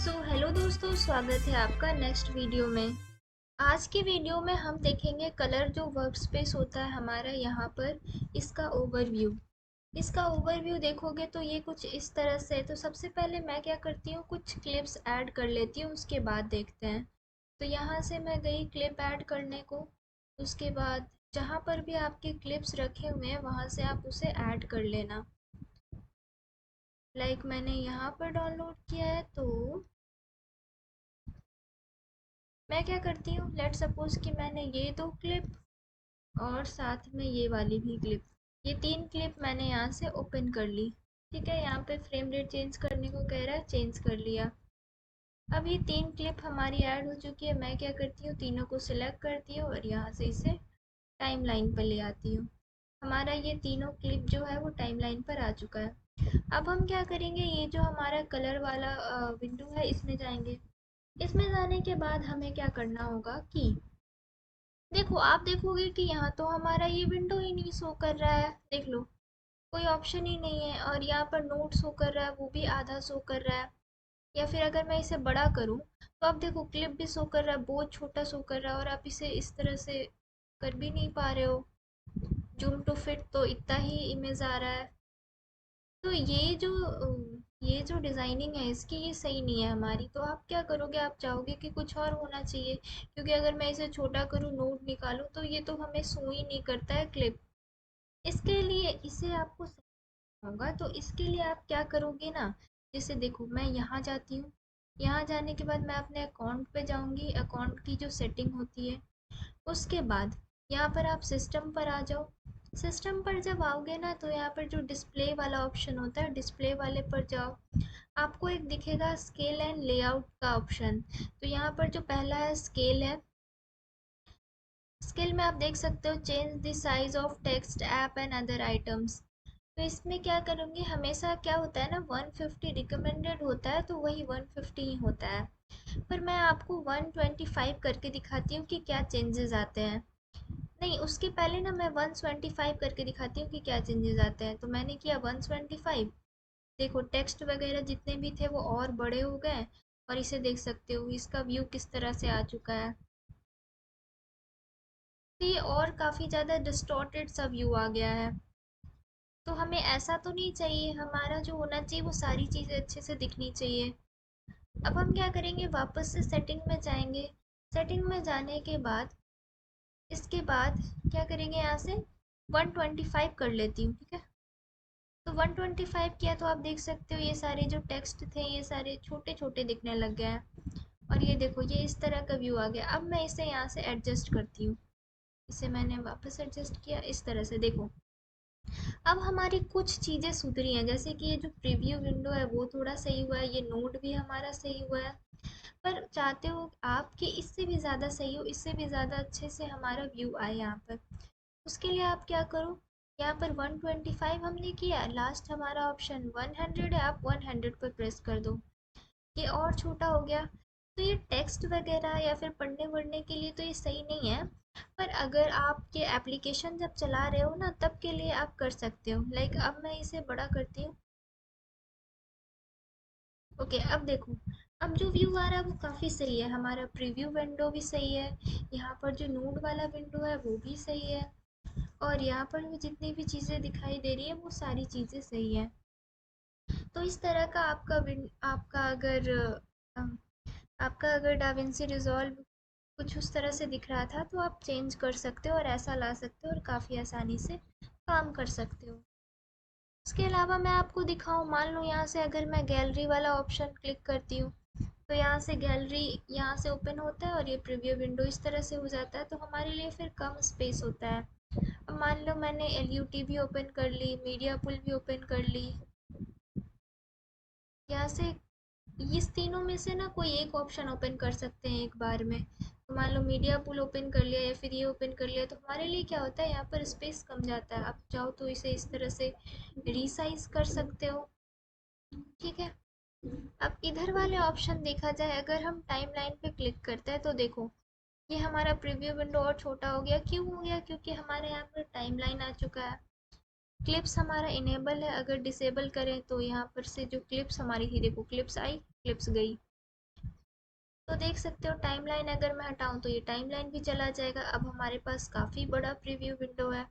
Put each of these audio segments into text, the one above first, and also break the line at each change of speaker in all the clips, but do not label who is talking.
Hello दोस्तों, स्वागत है आपका नेक्स्ट वीडियो में। आज की वीडियो में हम देखेंगे कलर जो वर्कस्पेस होता है हमारा यहाँ पर, इसका ओवरव्यू। इसका ओवरव्यू देखोगे तो ये कुछ इस तरह से है। तो सबसे पहले मैं क्या करती हूँ, कुछ क्लिप्स ऐड कर लेती हूँ, उसके बाद देखते हैं। तो यहाँ से मैं गई क्लिप ऐड करने को। उसके बाद जहाँ पर भी आपके क्लिप्स रखे हुए हैं वहाँ से आप उसे ऐड कर लेना। मैंने यहाँ पर डाउनलोड किया है, तो मैं क्या करती हूँ, लेट सपोज कि मैंने ये दो क्लिप और साथ में ये वाली भी क्लिप, ये तीन क्लिप मैंने यहाँ से ओपन कर ली। ठीक है, यहाँ पे फ्रेम रेट चेंज करने को कह रहा है, चेंज कर लिया। अब ये तीन क्लिप हमारी ऐड हो चुकी है। मैं क्या करती हूँ, तीनों को सिलेक्ट करती हूँ और यहाँ से इसे टाइमलाइन पर ले आती हूँ। हमारा ये तीनों क्लिप जो है वो टाइमलाइन पर आ चुका है। अब हम क्या करेंगे, ये जो हमारा कलर वाला विंडो है इसमें जाएंगे। इसमें जाने के बाद हमें क्या करना होगा कि देखो, आप देखोगे कि यहाँ तो हमारा ये विंडो ही नहीं शो कर रहा है। देख लो, कोई ऑप्शन ही नहीं है। और यहाँ पर नोट शो कर रहा है, वो भी आधा शो कर रहा है। या फिर अगर मैं इसे बड़ा करूँ तो आप देखो, क्लिप भी शो कर रहा है, बहुत छोटा शो कर रहा है, और आप इसे इस तरह से कर भी नहीं पा रहे हो। जूम टू फिट तो इतना ही इमेज आ रहा है। तो ये जो डिज़ाइनिंग है इसकी, ये सही नहीं है हमारी। तो आप क्या करोगे, आप चाहोगे कि कुछ और होना चाहिए, क्योंकि अगर मैं इसे छोटा करूँ, नोट निकालूँ, तो ये तो हमें शो ही नहीं करता है क्लिप। इसके लिए इसे आपको सही होगा। तो इसके लिए आप क्या करोगे ना, जैसे देखो, मैं यहाँ जाती हूँ। यहाँ जाने के बाद मैं अपने अकाउंट पे जाऊँगी, अकाउंट की जो सेटिंग होती है। उसके बाद यहाँ पर आप सिस्टम पर आ जाओ। सिस्टम पर जब आओगे ना, तो यहाँ पर जो डिस्प्ले वाला ऑप्शन होता है, डिस्प्ले वाले पर जाओ। आपको एक दिखेगा स्केल एंड लेआउट का ऑप्शन। तो यहाँ पर जो पहला है स्केल है। स्केल में आप देख सकते हो, change the size of text app and other items. तो इसमें क्या करूँगी, हमेशा क्या होता है ना, 150 रिकमेंडेड होता है, तो वही 150 ही होता है। पर मैं आपको 125 करके दिखाती हूँ कि क्या चेंजेस आते हैं। नहीं, उसके पहले ना मैं 125 करके दिखाती हूँ कि क्या चेंजेस आते हैं। तो मैंने किया 125। देखो, टेक्स्ट वगैरह जितने भी थे वो और बड़े हो गए। और इसे देख सकते हो, इसका व्यू किस तरह से आ चुका है। तो ये और काफ़ी ज़्यादा डिस्टॉर्टेड सा व्यू आ गया है। तो हमें ऐसा तो नहीं चाहिए, हमारा जो होना चाहिए वो सारी चीज़ें अच्छे से दिखनी चाहिए। अब हम क्या करेंगे, वापस से सेटिंग में जाएंगे। सेटिंग में जाने के बाद, इसके बाद क्या करेंगे, यहाँ से 125 कर लेती हूँ। ठीक है, तो 125 किया तो आप देख सकते हो, ये सारे जो टेक्स्ट थे ये सारे छोटे छोटे दिखने लग गए हैं। और ये देखो, ये इस तरह का व्यू आ गया। अब मैं इसे यहाँ से एडजस्ट करती हूँ। इसे मैंने वापस एडजस्ट किया, इस तरह से देखो। अब हमारी कुछ चीज़ें सुधरी हैं, जैसे कि ये जो प्रीव्यू विंडो है वो थोड़ा सही हुआ है, ये नोट भी हमारा सही हुआ है। पर चाहते हो आप कि इससे भी ज़्यादा सही हो, इससे भी ज़्यादा अच्छे से हमारा व्यू आए यहाँ पर। उसके लिए आप क्या करो, यहाँ पर 125 हमने किया, लास्ट हमारा ऑप्शन 100 है, आप 100 पर प्रेस कर दो। ये और छोटा हो गया। तो ये टेक्स्ट वगैरह या फिर पढ़ने वढ़ने के लिए तो ये सही नहीं है। पर अगर आप ये एप्लीकेशन जब चला रहे हो ना, तब के लिए आप कर सकते हो। अब मैं इसे बड़ा करती हूँ। ओके, अब देखो, अब जो व्यू आ रहा है वो काफ़ी सही है। हमारा प्रीव्यू विंडो भी सही है, यहाँ पर जो नोड वाला विंडो है वो भी सही है, और यहाँ पर भी जितनी भी चीज़ें दिखाई दे रही है वो सारी चीज़ें सही है। तो इस तरह का अ, आपका अगर डाविंसी रिजॉल्व कुछ उस तरह से दिख रहा था, तो आप चेंज कर सकते हो और ऐसा ला सकते हो और काफ़ी आसानी से काम कर सकते हो। इसके अलावा मैं आपको दिखाऊं, मान लो यहाँ से अगर मैं गैलरी वाला ऑप्शन क्लिक करती हूँ, तो यहाँ से गैलरी यहाँ से ओपन होता है और ये प्रीव्यू विंडो इस तरह से हो जाता है। तो हमारे लिए फिर कम स्पेस होता है। अब मान लो मैंने LUT भी ओपन कर ली, मीडिया पुल भी ओपन कर ली। यहाँ से इस तीनों में से ना कोई एक ऑप्शन ओपन कर सकते हैं एक बार में। तो मान लो मीडिया पुल ओपन कर लिया या फिर ये ओपन कर लिया, तो हमारे लिए क्या होता है, यहाँ पर स्पेस कम जाता है। आप चाहो तो इसे इस तरह से रीसाइज कर सकते हो। ठीक है, अब इधर वाले ऑप्शन देखा जाए, अगर हम टाइमलाइन पे क्लिक करते हैं तो देखो, ये हमारा प्रीव्यू विंडो और छोटा हो गया। क्यों हो गया, क्योंकि हमारे यहाँ पर टाइमलाइन आ चुका है। क्लिप्स हमारा इनेबल है, अगर डिसेबल करें तो यहाँ पर से जो क्लिप्स हमारी थी, देखो क्लिप्स आई, क्लिप्स गई। तो देख सकते हो टाइमलाइन अगर मैं हटाऊं तो ये टाइमलाइन भी चला जाएगा। अब हमारे पास काफ़ी बड़ा प्रीव्यू विंडो है।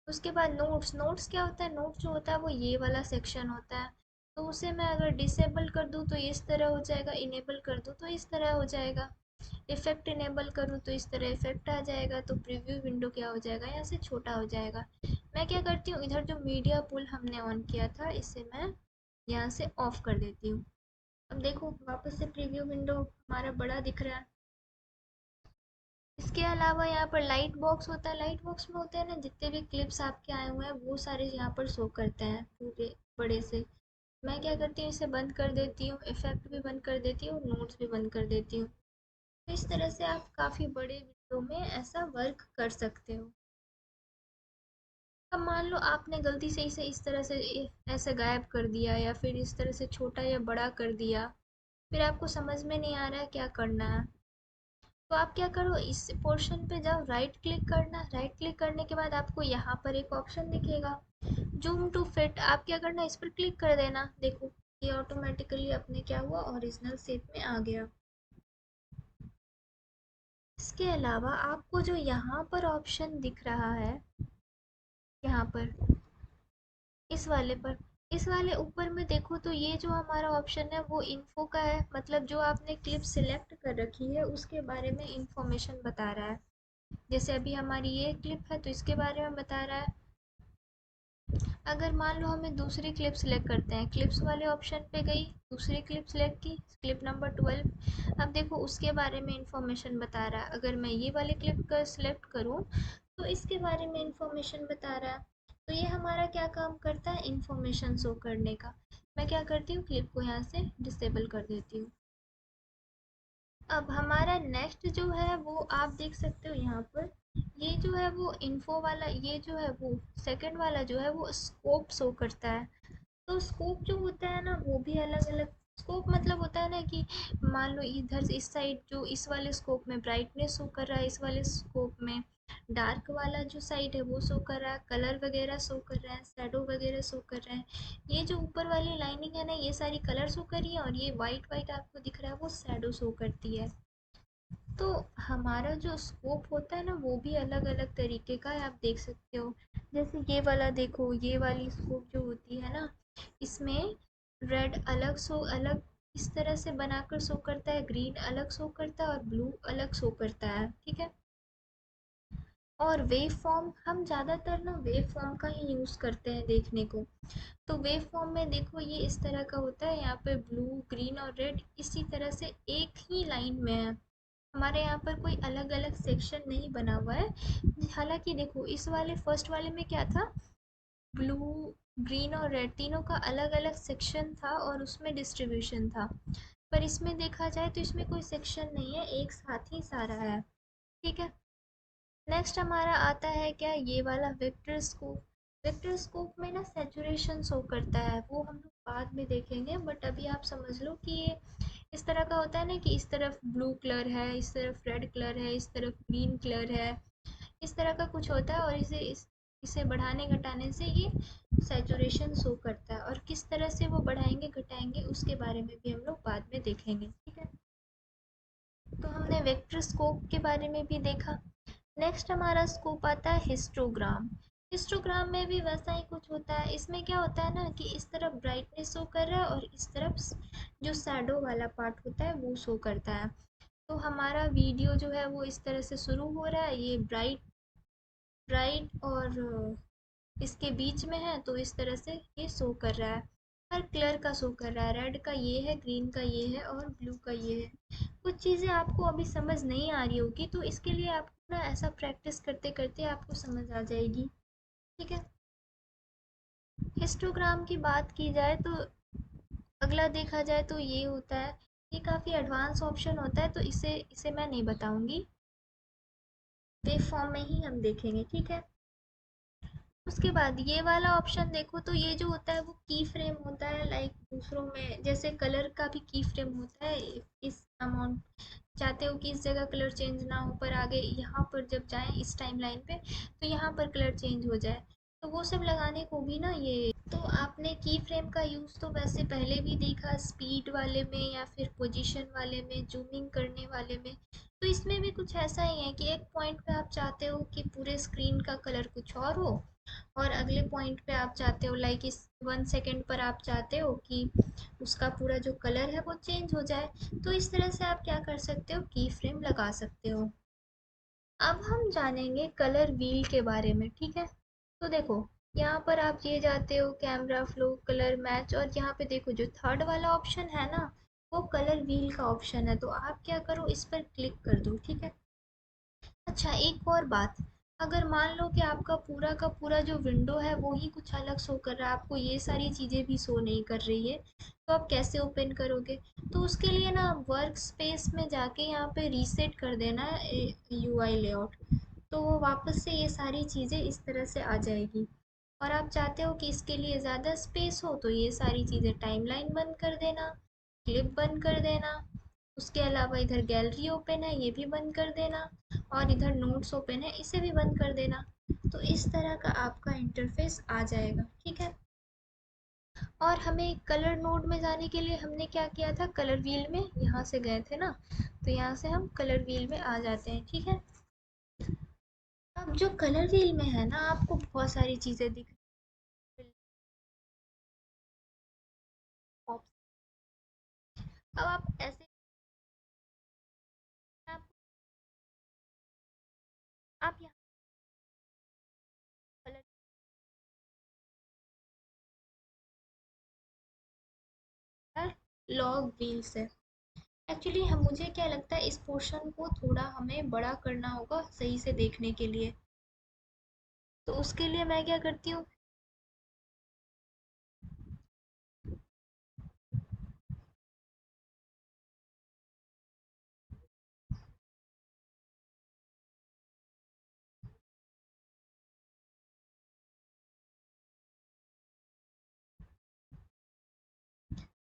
उसके बाद नोट्स, नोट्स क्या होता है, नोट्स जो होता है वो ये वाला सेक्शन होता है। तो उसे मैं अगर डिसेबल कर दूं तो इस तरह हो जाएगा, इनेबल कर दूं तो इस तरह हो जाएगा, इफेक्ट इनेबल करूँ तो इस तरह इफेक्ट आ जाएगा। तो प्रीव्यू विंडो क्या हो जाएगा, यहाँ से छोटा हो जाएगा। मैं क्या करती हूँ, इधर जो मीडिया पुल हमने ऑन किया था इसे मैं यहाँ से ऑफ कर देती हूँ। अब देखो वापस से प्रीव्यू विंडो हमारा बड़ा दिख रहा है। इसके अलावा यहाँ पर लाइट बॉक्स होता है। लाइट बॉक्स में होते हैं ना जितने भी क्लिप्स आपके आए हुए हैं वो सारे यहाँ पर शो करते हैं पूरे बड़े से। मैं क्या करती हूँ, इसे बंद कर देती हूँ, इफेक्ट भी बंद कर देती हूँ, नोट्स भी बंद कर देती हूँ। तो इस तरह से आप काफ़ी बड़े विंडो में ऐसा वर्क कर सकते हो। अब मान लो आपने गलती से इसे इस तरह से ऐसे गायब कर दिया या फिर इस तरह से छोटा या बड़ा कर दिया, फिर आपको समझ में नहीं आ रहा है क्या करना है। तो आप क्या करो, इस पोर्शन पे जाओ, राइट क्लिक करना। राइट क्लिक करने के बाद आपको यहाँ पर एक ऑप्शन दिखेगा जूम टू फिट। आप क्या करना, इस पर क्लिक कर देना। देखो ये ऑटोमेटिकली अपने क्या हुआ, ओरिजिनल शेप में आ गया। इसके अलावा आपको जो यहाँ पर ऑप्शन दिख रहा है, यहाँ पर इस वाले पर, इस वाले ऊपर में देखो तो ये जो हमारा ऑप्शन है वो इन्फो का है। मतलब जो आपने क्लिप सिलेक्ट कर रखी है उसके बारे में इंफॉर्मेशन बता रहा है। जैसे अभी हमारी ये क्लिप है तो इसके बारे में बता रहा है। अगर मान लो हमें दूसरी क्लिप सिलेक्ट करते हैं, क्लिप्स वाले ऑप्शन पे गई, दूसरी क्लिप सिलेक्ट की, क्लिप नंबर 12। अब देखो उसके बारे में इंफॉर्मेशन बता रहा है। अगर मैं ये वाले क्लिप का सिलेक्ट करूँ तो इसके बारे में इंफॉर्मेशन बता रहा है। तो ये हमारा क्या काम करता है, इंफॉर्मेशन शो करने का। मैं क्या करती हूँ, क्लिप को यहाँ से डिसेबल कर देती हूँ। अब हमारा नेक्स्ट जो है वो आप देख सकते हो यहाँ पर, ये जो है वो इन्फो वाला, ये जो है वो सेकंड वाला जो है वो स्कोप शो करता है। तो स्कोप जो होता है ना वो भी अलग अलग, स्कोप मतलब होता है ना कि मान लो इधर से इस साइड जो इस वाले स्कोप में ब्राइटनेस शो कर रहा है, इस वाले स्कोप में डार्क वाला जो साइड है वो शो कर रहा है, कलर वगैरह शो कर रहा है, शेडो वगैरह शो कर रहा है। ये जो ऊपर वाली लाइनिंग है ना ये सारी कलर शो कर रही है, और ये वाइट वाइट आपको दिख रहा है वो शेडो शो करती है। तो हमारा जो स्कोप होता है ना वो भी अलग अलग तरीके का है, आप देख सकते हो। जैसे ये वाला देखो, ये वाली स्कोप जो होती है ना इसमें रेड अलग शो, अलग इस तरह से बनाकर शो करता है, ग्रीन अलग शो करता है और ब्लू अलग शो करता है, ठीक है। और वेव फॉर्म हम ज़्यादातर ना वेव फॉर्म का ही यूज़ करते हैं देखने को। तो वेव फॉर्म में देखो ये इस तरह का होता है, यहाँ पे ब्लू ग्रीन और रेड इसी तरह से एक ही लाइन में है। हमारे यहाँ पर कोई अलग अलग सेक्शन नहीं बना हुआ है। हालांकि देखो इस वाले फर्स्ट वाले में क्या था, ब्लू ग्रीन और रेड तीनों का अलग अलग सेक्शन था और उसमें डिस्ट्रीब्यूशन था। पर इसमें देखा जाए तो इसमें कोई सेक्शन नहीं है, एक साथ ही सारा है, ठीक है। नेक्स्ट हमारा आता है क्या, ये वाला वेक्टर स्कोप। वेक्टर स्कोप में ना सैचुरेशन शो करता है, वो हम लोग बाद में देखेंगे, बट अभी आप समझ लो कि ये इस तरह का होता है ना कि इस तरफ ब्लू कलर है, इस तरफ रेड कलर है, इस तरफ ग्रीन कलर है, इस तरह का कुछ होता है। और इसे बढ़ाने घटाने से ये सैचुरेशन शो करता है, और किस तरह से वो बढ़ाएंगे घटाएंगे उसके बारे में भी हम लोग बाद में देखेंगे, ठीक है। तो हमने वेक्टर स्कोप के बारे में भी देखा। नेक्स्ट हमारा स्कोप आता है हिस्टोग्राम। हिस्टोग्राम में भी वैसा ही कुछ होता है। इसमें क्या होता है ना कि इस तरफ ब्राइटनेस शो कर रहा है और इस तरफ जो शैडो वाला पार्ट होता है वो शो करता है। तो हमारा वीडियो जो है वो इस तरह से शुरू हो रहा है, ये ब्राइट ब्राइट और इसके बीच में है, तो इस तरह से ये शो कर रहा है। हर कलर का शो कर रहा है, रेड का ये है, ग्रीन का ये है और ब्लू का ये है। कुछ चीज़ें आपको अभी समझ नहीं आ रही होगी तो इसके लिए आपको ना ऐसा प्रैक्टिस करते करते आपको समझ आ जाएगी, ठीक है। हिस्टोग्राम की बात की जाए तो अगला देखा जाए तो ये होता है, ये काफ़ी एडवांस ऑप्शन होता है तो इसे इसे मैं नहीं बताऊंगी, वेव फॉर्म में ही हम देखेंगे, ठीक है। उसके बाद ये वाला ऑप्शन देखो तो ये जो होता है वो की फ्रेम होता है, लाइक दूसरों में जैसे कलर का भी की फ्रेम होता है। इस अमाउंट चाहते हो कि इस जगह कलर चेंज ना हो पर आगे यहाँ पर जब जाएं इस टाइम लाइन पे तो यहाँ पर कलर चेंज हो जाए, तो वो सब लगाने को भी ना ये, तो आपने की फ्रेम का यूज़ तो वैसे पहले भी देखा, स्पीड वाले में या फिर पोजीशन वाले में, जूमिंग करने वाले में। तो इसमें भी कुछ ऐसा ही है कि एक पॉइंट पे आप चाहते हो कि पूरे स्क्रीन का कलर कुछ और हो, और अगले पॉइंट पे आप चाहते हो लाइक इस 1 सेकेंड पर आप चाहते हो कि उसका पूरा जो कलर है वो चेंज हो जाए। तो इस तरह से आप क्या कर सकते हो, की फ्रेम लगा सकते हो। अब हम जानेंगे कलर व्हील के बारे में, ठीक है। तो देखो, यहाँ पर आप ये जाते हो कैमरा फ्लो, कलर मैच, और यहाँ पे देखो जो थर्ड वाला ऑप्शन है ना, वो कलर व्हील का ऑप्शन है। तो आप क्या करो, इस पर क्लिक कर दो, ठीक है। अच्छा, एक और बात, अगर मान लो कि आपका पूरा का पूरा जो विंडो है वो ही कुछ अलग शो कर रहा है, आपको ये सारी चीज़ें भी शो नहीं कर रही है, तो आप कैसे ओपन करोगे? तो उसके लिए ना वर्क स्पेस में जाके यहाँ पे रीसेट कर देना है यूआई लेआउट। तो वो वापस से ये सारी चीज़ें इस तरह से आ जाएगी। और आप चाहते हो कि इसके लिए ज़्यादा स्पेस हो, तो ये सारी चीज़ें टाइमलाइन बंद कर देना, क्लिप बंद कर देना, उसके अलावा इधर गैलरी ओपन है ये भी बंद कर देना, और इधर नोट्स ओपन है इसे भी बंद कर देना। तो इस तरह का आपका इंटरफेस आ जाएगा, ठीक है। और हमें कलर नोड में जाने के लिए हमने क्या किया था, कलर व्हील में यहाँ से गए थे ना, तो यहाँ से हम कलर व्हील में आ जाते हैं, ठीक है। अब जो कलर व्हील में है ना, आपको बहुत सारी चीज़ें दिख रही हैं। अब आप ऐसे, आप यहाँ कलर लॉग व्हील से, एक्चुअली हम, मुझे क्या लगता है इस पोर्शन को थोड़ा हमें बड़ा करना होगा सही से देखने के लिए। तो उसके लिए मैं क्या करती हूँ,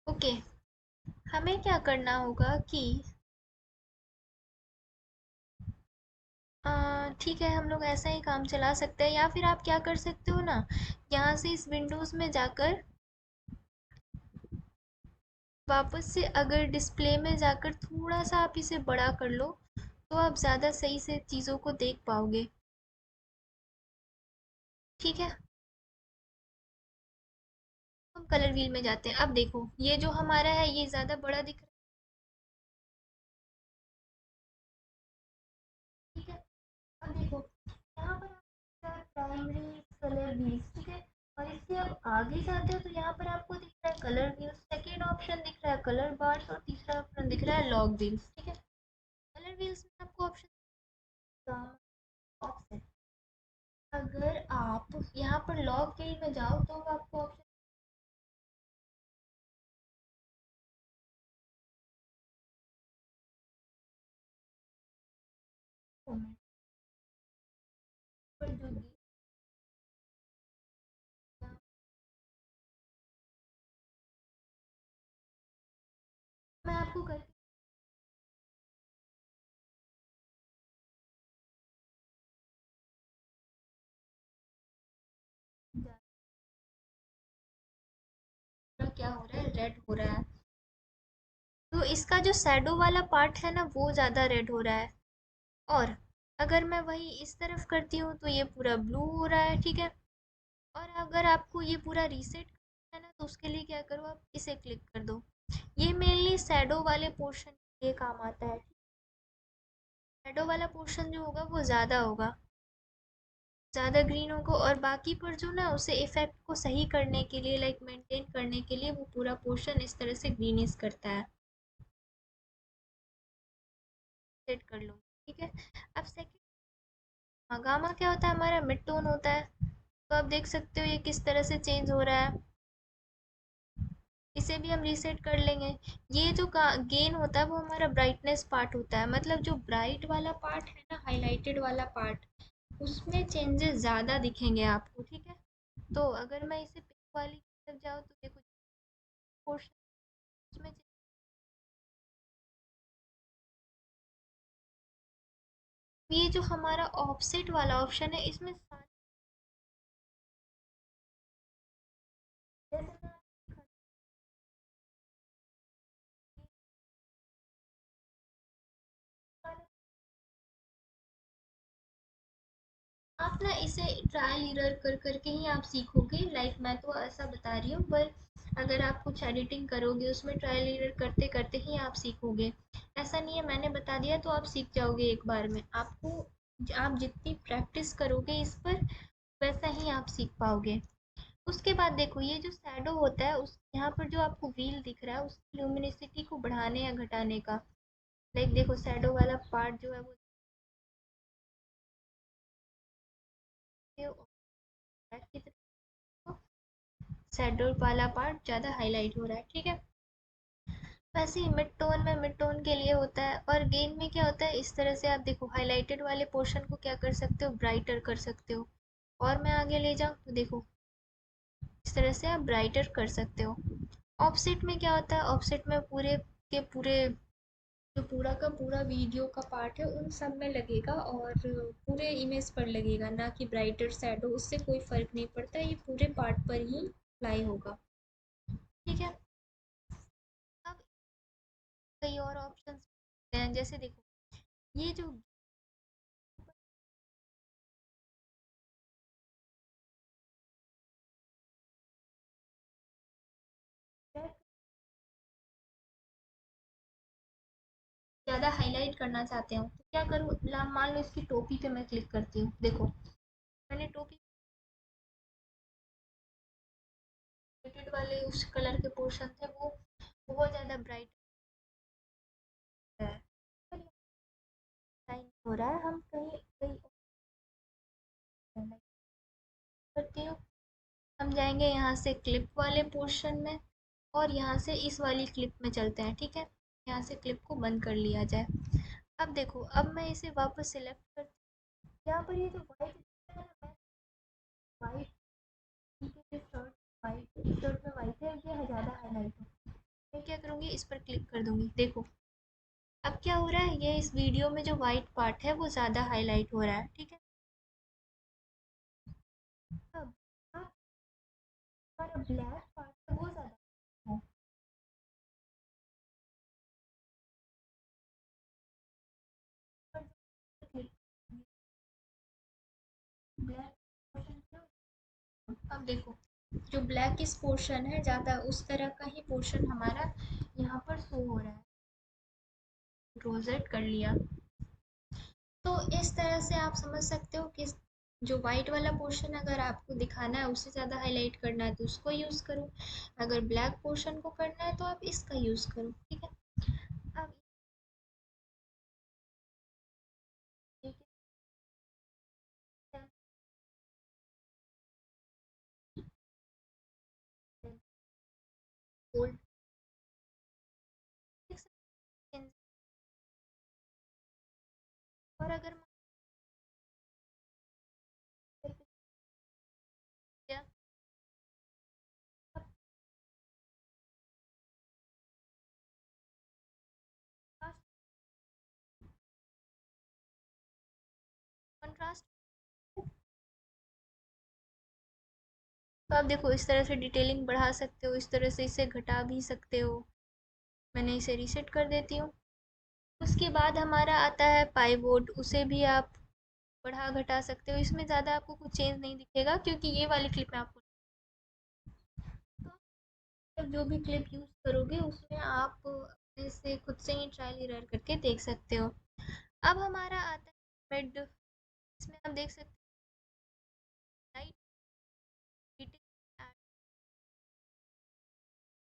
ओके, हमें क्या करना होगा कि ठीक है, हम लोग ऐसा ही काम चला सकते हैं, या फिर आप क्या कर सकते हो ना, यहाँ से इस विंडोज़ में जाकर वापस से अगर डिस्प्ले में जाकर थोड़ा सा आप इसे बड़ा कर लो, तो आप ज़्यादा सही से चीज़ों को देख पाओगे, ठीक है। हम कलर व्हील में जाते हैं, अब देखो ये जो हमारा है ये ज़्यादा बड़ा दिख रहा है, ठीक है। अब देखो, यहाँ पर प्राइमरी कलर व्हील्स, ठीक है। और इससे आप आगे जाते हो तो यहाँ पर आपको दिख रहा है कलर व्हील्स, सेकेंड ऑप्शन दिख रहा है कलर बार्स, और तीसरा ऑप्शन दिख रहा है लॉग व्हील्स, ठीक है। कलर व्हील्स में आपको ऑप्शन ऑप्शन, अगर आप यहाँ पर लॉग व्हील में जाओ तो आपको ऑप्शन पर जो मैं आपको करके क्या हो रहा है, रेड हो रहा है, तो इसका जो शैडो वाला पार्ट है ना वो ज़्यादा रेड हो रहा है। और अगर मैं वही इस तरफ करती हूँ तो ये पूरा ब्लू हो रहा है, ठीक है। और अगर आपको ये पूरा रीसेट करना है ना, तो उसके लिए क्या करो, आप इसे क्लिक कर दो। ये मेनली शैडो वाले पोर्शन के लिए काम आता है। शैडो वाला पोर्शन जो होगा वो ज़्यादा होगा, ज़्यादा ग्रीन होगा, और बाकी पर जो ना उसे इफेक्ट को सही करने के लिए लाइक मेंटेन करने के लिए वो पूरा पोर्शन इस तरह से ग्रीनिश करता है। सेट कर लो, ठीक है। अब सेकंड, गामा क्या होता है, हमारा मिड टोन होता है। तो आप देख सकते हो ये किस तरह से चेंज हो रहा है, इसे भी हम रीसेट कर लेंगे। ये जो गेन होता है वो हमारा ब्राइटनेस पार्ट होता है, मतलब जो ब्राइट वाला पार्ट है ना, हाईलाइटेड वाला पार्ट, उसमें चेंजेस ज़्यादा दिखेंगे आपको, ठीक है। तो अगर मैं इसे पिक वाली की तरफ जाऊँ तो देखो पोर्शन में, ये जो हमारा ऑफसेट वाला ऑप्शन है इसमें आप ना इसे ट्रायल एरर कर करके ही आप सीखोगे। लाइक मैं तो ऐसा बता रही हूँ, पर अगर आप कुछ एडिटिंग करोगे उसमें ट्रायल एरर करते करते ही आप सीखोगे। ऐसा नहीं है मैंने बता दिया तो आप सीख जाओगे एक बार में। आपको आप जितनी प्रैक्टिस करोगे इस पर वैसा ही आप सीख पाओगे। उसके बाद देखो ये जो शैडो होता है उस यहाँ पर जो आपको व्हील दिख रहा है उसकी ल्यूमिनिसिटी को बढ़ाने या घटाने का। लाइक देखो शैडो वाला पार्ट जो है वो ब्लैक की तरफ, शैडो वाला पार्ट ज़्यादा हाईलाइट हो रहा है, ठीक है। वैसे ही मिड टोन में मिड टोन के लिए होता है, और गेन में क्या होता है इस तरह से आप देखो हाईलाइटेड वाले पोर्शन को क्या कर सकते हो, ब्राइटर कर सकते हो। और मैं आगे ले जाऊँ तो देखो इस तरह से आप ब्राइटर कर सकते हो। ऑफसेट में क्या होता है, ऑफसेट में पूरे के पूरे जो पूरा का पूरा वीडियो का पार्ट है उन सब में लगेगा और पूरे इमेज पर लगेगा, ना कि ब्राइटर शैडो। उससे कोई फ़र्क नहीं पड़ता, ये पूरे पार्ट पर ही अप्लाई होगा, ठीक है। अब कई और ऑप्शंस हैं, जैसे देखो ये जो ज़्यादा हाईलाइट करना चाहते हो तो क्या करूँ, मान लो इसकी टोपी पे मैं क्लिक करती हूँ, देखो मैंने टोपी वाले उस कलर के पोर्शन थे वो बहुत ज़्यादा ब्राइट है, हो रहा है। हम कहीं कहीं करती हूँ, हम जाएंगे यहाँ से क्लिप वाले पोर्शन में और यहाँ से इस वाली क्लिप में चलते हैं, ठीक है। यहाँ से क्लिप को बंद कर लिया जाए। अब देखो अब मैं इसे वापस सिलेक्ट कर, यहाँ पर ये जो वाइट है ना, मैं वाइट शर्ट, वाइट शर्ट में वाइट है, ये ज़्यादा हाईलाइट हो, मैं क्या करूँगी इस पर क्लिक कर दूँगी। देखो अब क्या हो रहा है, ये इस वीडियो में जो वाइट पार्ट है वो ज़्यादा हाईलाइट हो रहा है, ठीक है। अब हमारा ब्लैक पार्ट है वो ज़्यादा ब्लैक। अब देखो जो ब्लैक इस पोर्शन है ज़्यादा उस तरह का ही पोर्शन हमारा यहाँ पर शो हो रहा है। रोजेट कर लिया तो इस तरह से आप समझ सकते हो कि जो वाइट वाला पोर्शन अगर आपको दिखाना है उससे ज़्यादा हाईलाइट करना है तो उसको यूज़ करो, अगर ब्लैक पोर्शन को करना है तो आप इसका यूज़ करो, ठीक है। अब ठीक है, बोल्ड और अगर कंट्रास्ट, तो आप देखो इस तरह से डिटेलिंग बढ़ा सकते हो, इस तरह से इसे घटा भी सकते हो। मैंने इसे रीसेट कर देती हूँ। उसके बाद हमारा आता है पाइवोट, उसे भी आप बढ़ा घटा सकते हो, इसमें ज़्यादा आपको कुछ चेंज नहीं दिखेगा क्योंकि ये वाली क्लिप में आपको तो जो भी क्लिप यूज़ करोगे उसमें आप अपने से खुद से ही ट्रायल एरर करके देख सकते हो। अब हमारा आता है मिड, इसमें आप देख सकते हो लाइट डिटेल,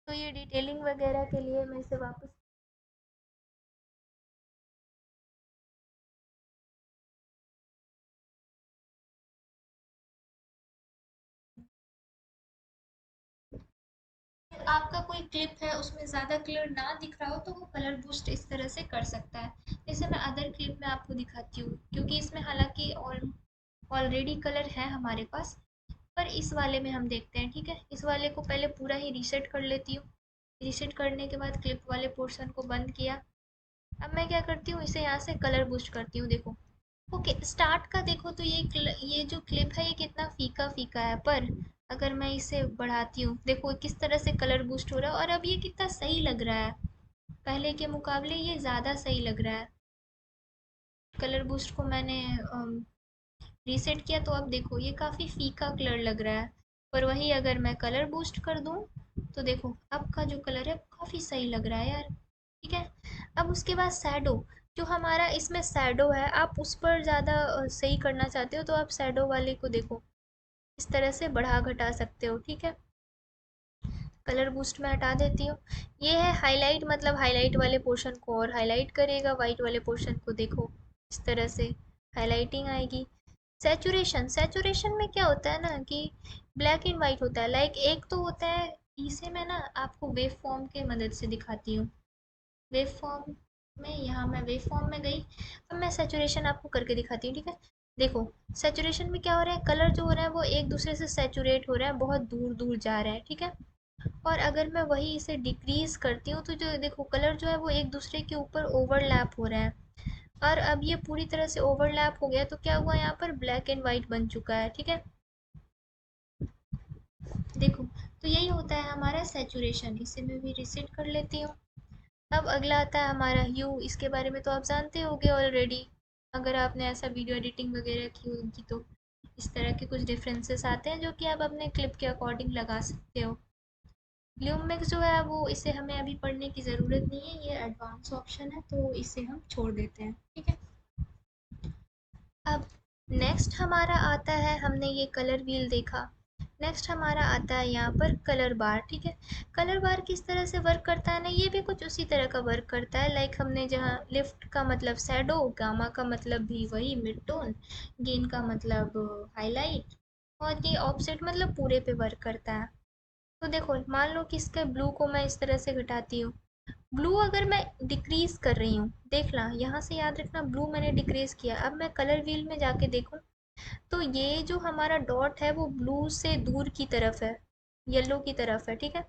तो ये डिटेलिंग वगैरह के लिए मैं इसे वापस आपका कोई क्लिप है उसमें ज़्यादा क्लियर ना दिख रहा हो तो वो कलर बूस्ट इस तरह से कर सकता है। जैसे मैं अदर क्लिप में आपको दिखाती हूँ क्योंकि इसमें हालांकि ऑलरेडी कलर है हमारे पास, पर इस वाले में हम देखते हैं, ठीक है। इस वाले को पहले पूरा ही रीसेट कर लेती हूँ, रीसेट करने के बाद क्लिप वाले पोर्शन को बंद किया। अब मैं क्या करती हूँ इसे यहाँ से कलर बूस्ट करती हूँ, देखो ओके स्टार्ट का देखो तो ये जो क्लिप है ये कितना फीका फीका है, पर अगर मैं इसे बढ़ाती हूँ देखो किस तरह से कलर बूस्ट हो रहा है और अब ये कितना सही लग रहा है, पहले के मुकाबले ये ज़्यादा सही लग रहा है। कलर बूस्ट को मैंने रीसेट किया तो अब देखो ये काफ़ी फीका कलर लग रहा है। पर वही अगर मैं कलर बूस्ट कर दूँ तो देखो अब का जो कलर है काफ़ी सही लग रहा है यार। ठीक है। अब उसके बाद शैडो, जो हमारा इसमें शैडो है, आप उस पर ज़्यादा सही करना चाहते हो तो आप शैडो वाले को देखो इस तरह से बढ़ा घटा सकते हो। ठीक है। कलर बूस्ट में हटा देती हूँ। ये है हाईलाइट, मतलब हाईलाइट वाले पोर्शन को और हाईलाइट करेगा, वाइट वाले पोर्शन को देखो इस तरह से हाईलाइटिंग आएगी। सैचुरेशन, सैचुरेशन में क्या होता है ना कि ब्लैक एंड वाइट होता है। लाइक एक तो होता है, इसे मैं ना आपको वेव फॉर्म के मदद से दिखाती हूँ। वेव फॉर्म में, यहाँ मैं वेव फॉर्म में गई। अब मैं सैचुरेशन आपको करके दिखाती हूँ। ठीक है। देखो सैचुरेशन में क्या हो रहा है, कलर जो हो रहा है वो एक दूसरे से सैचुरेट हो रहा है, बहुत दूर दूर जा रहा है। ठीक है। और अगर मैं वही इसे डिक्रीज करती हूँ तो जो देखो कलर जो है वो एक दूसरे के ऊपर ओवरलैप हो रहा है। और अब ये पूरी तरह से ओवरलैप हो गया तो क्या हुआ, यहाँ पर ब्लैक एंड वाइट बन चुका है। ठीक है। देखो तो यही होता है हमारा सैचुरेशन। इसे मैं भी रिसेट कर लेती हूँ। अब अगला आता है हमारा ह्यू। इसके बारे में तो आप जानते होंगे ऑलरेडी, अगर आपने ऐसा वीडियो एडिटिंग वगैरह की होगी तो। इस तरह के कुछ डिफरेंसेस आते हैं जो कि आप अपने क्लिप के अकॉर्डिंग लगा सकते हो। ल्यूमिक्स जो है वो, इसे हमें अभी पढ़ने की ज़रूरत नहीं है, ये एडवांस ऑप्शन है तो इसे हम छोड़ देते हैं। ठीक है। अब नेक्स्ट हमारा आता है, हमने ये कलर व्हील देखा। नेक्स्ट हमारा आता है यहाँ पर कलर बार। ठीक है। कलर बार किस तरह से वर्क करता है ना, ये भी कुछ उसी तरह का वर्क करता है। लाइक हमने जहाँ लिफ्ट का मतलब शैडो, गामा का मतलब भी वही मिड टोन, गेन का मतलब हाईलाइट, और ये ऑफसेट मतलब पूरे पे वर्क करता है। तो देखो मान लो कि इसके ब्लू को मैं इस तरह से घटाती हूँ। ब्लू अगर मैं डिक्रीज कर रही हूँ, देखना यहाँ से याद रखना, ब्लू मैंने डिक्रीज किया। अब मैं कलर व्हील में जाके देखूँ तो ये जो हमारा डॉट है वो ब्लू से दूर की तरफ है, येलो की तरफ है। ठीक है।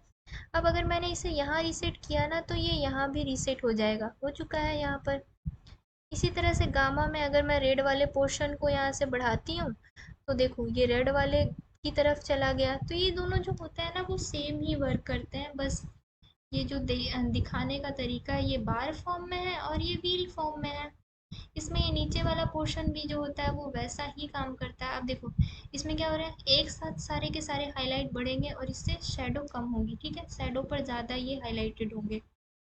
अब अगर मैंने इसे यहाँ रीसेट किया ना तो ये यहाँ भी रीसेट हो जाएगा, हो चुका है यहाँ पर। इसी तरह से गामा में अगर मैं रेड वाले पोर्शन को यहाँ से बढ़ाती हूँ तो देखो ये रेड वाले की तरफ चला गया। तो ये दोनों जो होते हैं ना वो सेम ही वर्क करते हैं, बस ये जो दिखाने का तरीका है ये बार फॉर्म में है और ये व्हील फॉर्म में है। इसमें ये नीचे वाला पोर्शन भी जो होता है वो वैसा ही काम करता है। अब देखो इसमें क्या हो रहा है, एक साथ सारे के सारे हाईलाइट बढ़ेंगे और इससे शेडो कम होगी। ठीक है। शेडो पर ज़्यादा ये हाईलाइटेड होंगे।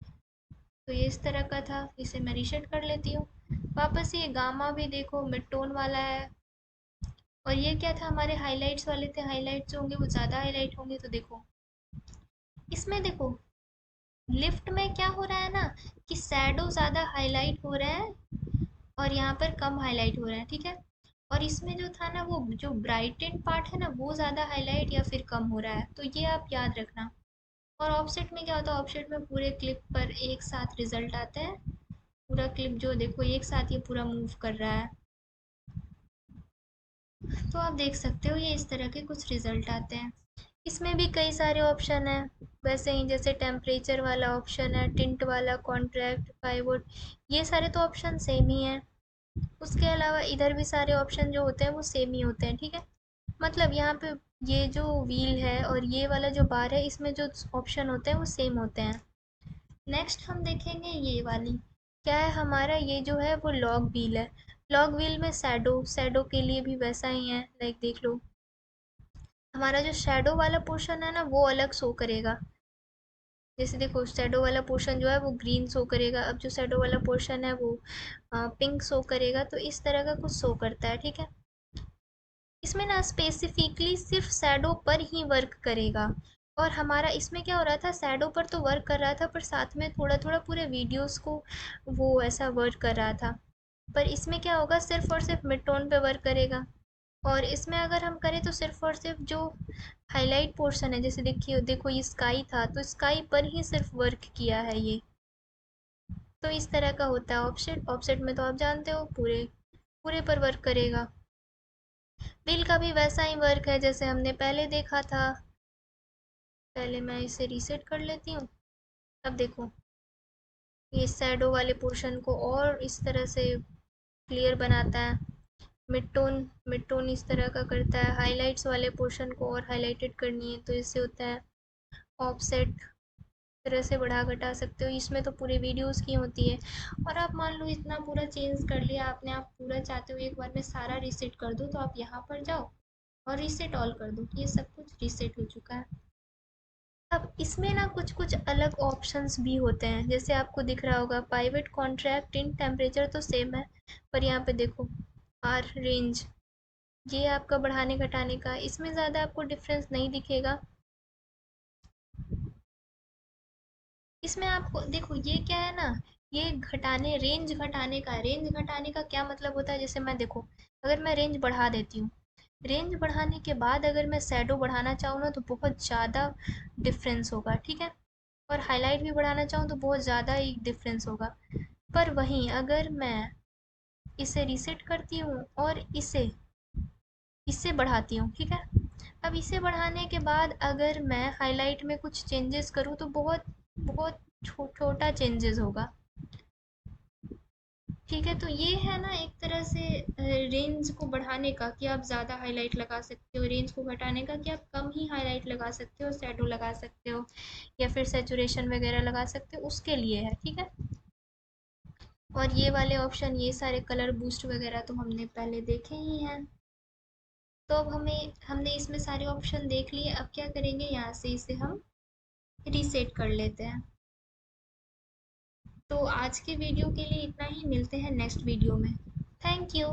तो ये इस तरह का था, इसे मैं रीसेट कर लेती हूँ। वापस ये गामा भी देखो मिड टोन वाला है। और ये क्या था, हमारे हाईलाइट्स वाले थे, हाईलाइट्स जो होंगे वो ज़्यादा हाईलाइट होंगे। तो देखो इसमें देखो लिफ्ट में क्या हो रहा है ना कि शैडो ज़्यादा हाईलाइट हो रहा है और यहाँ पर कम हाईलाइट हो रहा है। ठीक है। और इसमें जो था ना वो जो ब्राइटेंड पार्ट है ना वो ज़्यादा हाईलाइट या फिर कम हो रहा है, तो ये आप याद रखना। और ऑफसेट में क्या होता है, ऑफसेट में पूरे क्लिप पर एक साथ रिजल्ट आते हैं। पूरा क्लिप जो देखो एक साथ ये पूरा मूव कर रहा है। तो आप देख सकते हो ये इस तरह के कुछ रिजल्ट आते हैं। इसमें भी कई सारे ऑप्शन हैं, वैसे ही जैसे टेम्परेचर वाला ऑप्शन है, टिंट वाला, कॉन्ट्रैक्ट, पाइवोट, ये सारे तो ऑप्शन सेम ही हैं। उसके अलावा इधर भी सारे ऑप्शन जो होते हैं वो सेम ही होते हैं। ठीक है। मतलब यहाँ पे ये जो व्हील है और ये वाला जो बार है, इसमें जो ऑप्शन होते हैं वो सेम होते हैं। नेक्स्ट हम देखेंगे ये वाली, क्या है हमारा, ये जो है वो लॉग व्हील है। लॉग व्हील में शैडो, शैडो के लिए भी वैसा ही है। लाइक देख लो हमारा जो शैडो वाला पोर्शन है ना वो अलग शो करेगा। जैसे देखो शैडो वाला पोर्शन जो है वो ग्रीन शो करेगा, अब जो शैडो वाला पोर्शन है वो पिंक शो करेगा। तो इस तरह का कुछ शो करता है। ठीक है। इसमें ना स्पेसिफिकली सिर्फ शैडो पर ही वर्क करेगा। और हमारा इसमें क्या हो रहा था, शैडो पर तो वर्क कर रहा था पर साथ में थोड़ा थोड़ा पूरे वीडियोस को वो ऐसा वर्क कर रहा था। पर इसमें क्या होगा, सिर्फ और सिर्फ मिड टोन पे वर्क करेगा। और इसमें अगर हम करें तो सिर्फ और सिर्फ जो हाईलाइट पोर्शन है, जैसे देखिए देखो ये स्काई था तो स्काई पर ही सिर्फ वर्क किया है ये। तो इस तरह का होता है ऑफसेट। ऑफसेट में तो आप जानते हो पूरे पूरे पर वर्क करेगा। व्हील का भी वैसा ही वर्क है जैसे हमने पहले देखा था। पहले मैं इसे रीसेट कर लेती हूँ। अब देखो ये शैडो वाले पोर्शन को और इस तरह से क्लियर बनाता है। मिड टोन इस तरह का करता है। हाइलाइट्स वाले पोर्शन को और हाईलाइटेड करनी है तो इससे होता है ऑफसेट। तरह से बढ़ा घटा सकते हो, इसमें तो पूरे वीडियोस की होती है। और आप मान लो इतना पूरा चेंज कर लिया आपने, आप पूरा चाहते हो एक बार में सारा रीसेट कर दो, तो आप यहाँ पर जाओ और रीसेट ऑल कर दो, ये सब कुछ रीसेट हो चुका है। अब इसमें ना कुछ कुछ अलग ऑप्शंस भी होते हैं, जैसे आपको दिख रहा होगा पाइवेट कॉन्ट्रैक्ट इन टेम्परेचर तो सेम है, पर यहाँ पे देखो आर रेंज, ये आपका बढ़ाने घटाने का, इसमें ज़्यादा आपको डिफरेंस नहीं दिखेगा। इसमें आपको देखो ये क्या है ना, ये घटाने, रेंज घटाने का क्या मतलब होता है, जैसे मैं देखो अगर मैं रेंज बढ़ा देती हूँ, रेंज बढ़ाने के बाद अगर मैं शैडो बढ़ाना चाहूँ ना तो बहुत ज़्यादा डिफरेंस होगा, ठीक है। और हाईलाइट भी बढ़ाना चाहूँ तो बहुत ज़्यादा ही डिफरेंस होगा। पर वहीं अगर मैं इसे रीसेट करती हूँ और इसे इससे बढ़ाती हूँ, ठीक है। अब इसे बढ़ाने के बाद अगर मैं हाईलाइट में कुछ चेंजेस करूँ तो बहुत बहुत छोटा चेंजेस होगा, ठीक है। तो ये है ना एक तरह से रेंज को बढ़ाने का कि आप ज़्यादा हाईलाइट लगा सकते हो, रेंज को घटाने का कि आप कम ही हाईलाइट लगा सकते हो, शैडो लगा सकते हो या फिर सैचुरेशन वगैरह लगा सकते हो, उसके लिए है, ठीक है। और ये वाले ऑप्शन, ये सारे कलर बूस्ट वगैरह तो हमने पहले देखे ही हैं। तो अब हमने इसमें सारे ऑप्शन देख लिए, अब क्या करेंगे, यहाँ से इसे हम रीसेट कर लेते हैं। तो आज के वीडियो के लिए इतना ही, मिलते हैं नेक्स्ट वीडियो में। Thank you.